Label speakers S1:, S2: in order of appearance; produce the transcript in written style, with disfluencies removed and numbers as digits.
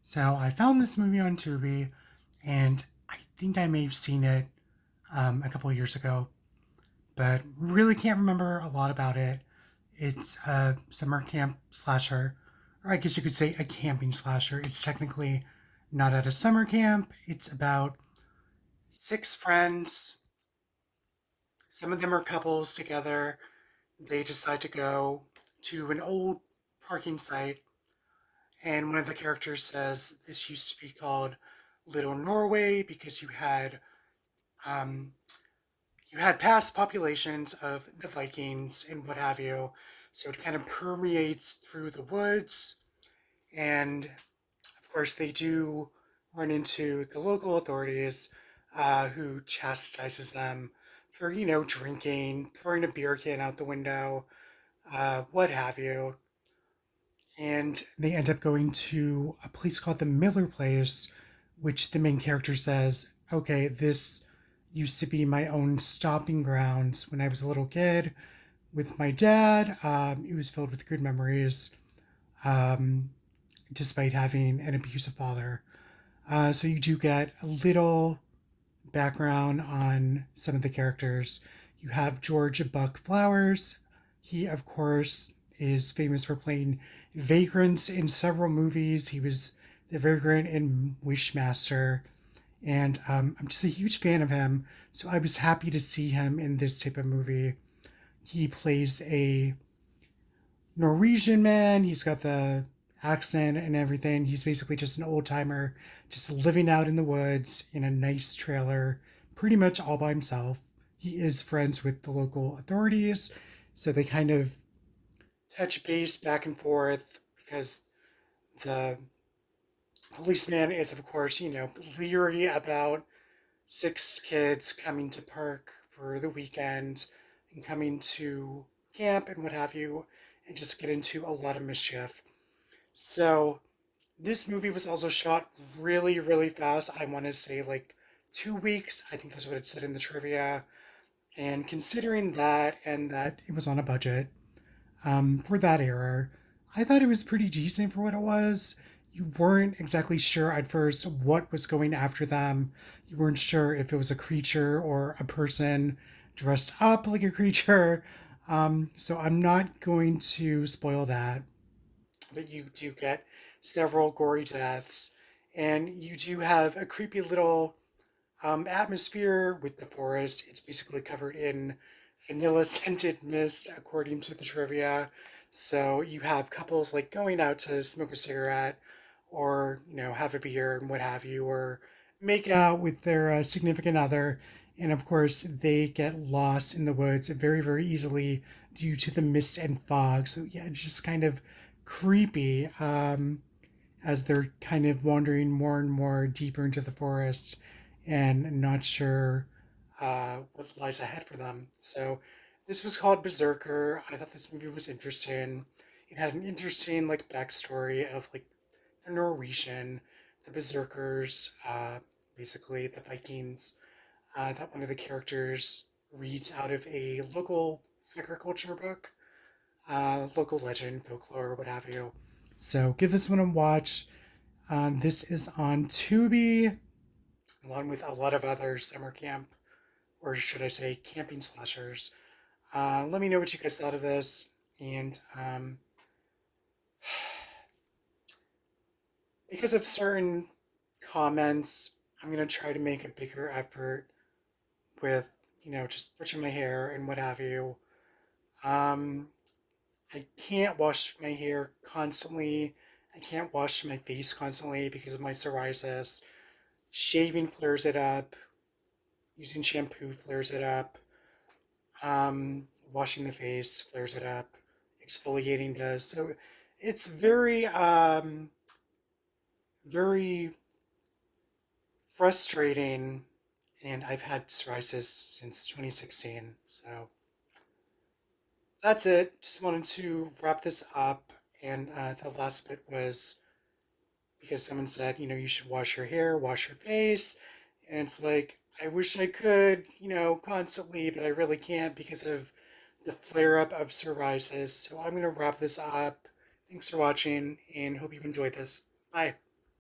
S1: So I found this movie on Tubi, and I think I may have seen it a couple of years ago, but really can't remember a lot about it. It's a summer camp slasher, or I guess you could say a camping slasher. It's technically not at a summer camp. It's about six friends. Some of them are couples together. They decide to go to an old parking site, and one of the characters says this used to be called Little Norway because um, you had past populations of the Vikings and what have you. So it kind of permeates through the woods, and of course they do run into the local authorities, who chastises them for drinking, throwing a beer can out the window, what have you. And they end up going to a place called the Miller Place, which the main character says, okay, this used to be my own stomping grounds when I was a little kid with my dad. It was filled with good memories, um, despite having an abusive father. So you do get a little background on some of the characters. You have George Buck Flowers. He, of course, is famous for playing Vagrant in several movies. He was the Vagrant in Wishmaster, and I'm just a huge fan of him. So I was happy to see him in this type of movie. He plays a Norwegian man. He's got the accent and everything. He's basically just an old timer, just living out in the woods in a nice trailer, pretty much all by himself. He is friends with the local authorities, so they kind of touch base back and forth because the policeman is, of course, leery about six kids coming to park for the weekend and coming to camp and what have you, and just get into a lot of mischief. So this movie was also shot really, really fast. I want to say like 2 weeks. I think that's what it said in the trivia. And considering that and that it was on a budget, for that era, I thought it was pretty decent for what it was. You weren't exactly sure at first what was going after them. You weren't sure if it was a creature or a person dressed up like a creature. So I'm not going to spoil that, but you do get several gory deaths, and you do have a creepy little atmosphere with the forest. It's basically covered in vanilla scented mist, according to the trivia. So you have couples like going out to smoke a cigarette, or have a beer and what have you, or make out with their significant other. And of course, they get lost in the woods very, very easily due to the mist and fog. So yeah, it's just kind of creepy, as they're kind of wandering more and more deeper into the forest and not sure what lies ahead for them. So this was called Beserker. I thought this movie was interesting. It had an interesting like backstory of like the Norwegian, the Berserkers, basically the Vikings. That one of the characters reads out of a local agriculture book, local legend, folklore, what have you. So give this one a watch. This is on Tubi, along with a lot of other summer camp, or should I say, camping slashers. Let me know what you guys thought of this, and because of certain comments, I'm gonna try to make a bigger effort with just touching my hair and what have you. Um, I can't wash my hair constantly. I can't wash my face constantly because of my psoriasis. Shaving flares it up. Using shampoo flares it up. Washing the face flares it up. Exfoliating does. So it's very, very frustrating. And I've had psoriasis since 2016. So that's it. Just wanted to wrap this up. And the last bit was because someone said, you should wash your hair, wash your face. And it's like, I wish I could, constantly, but I really can't because of the flare up of psoriasis. So I'm going to wrap this up. Thanks for watching and hope you enjoyed this. Bye.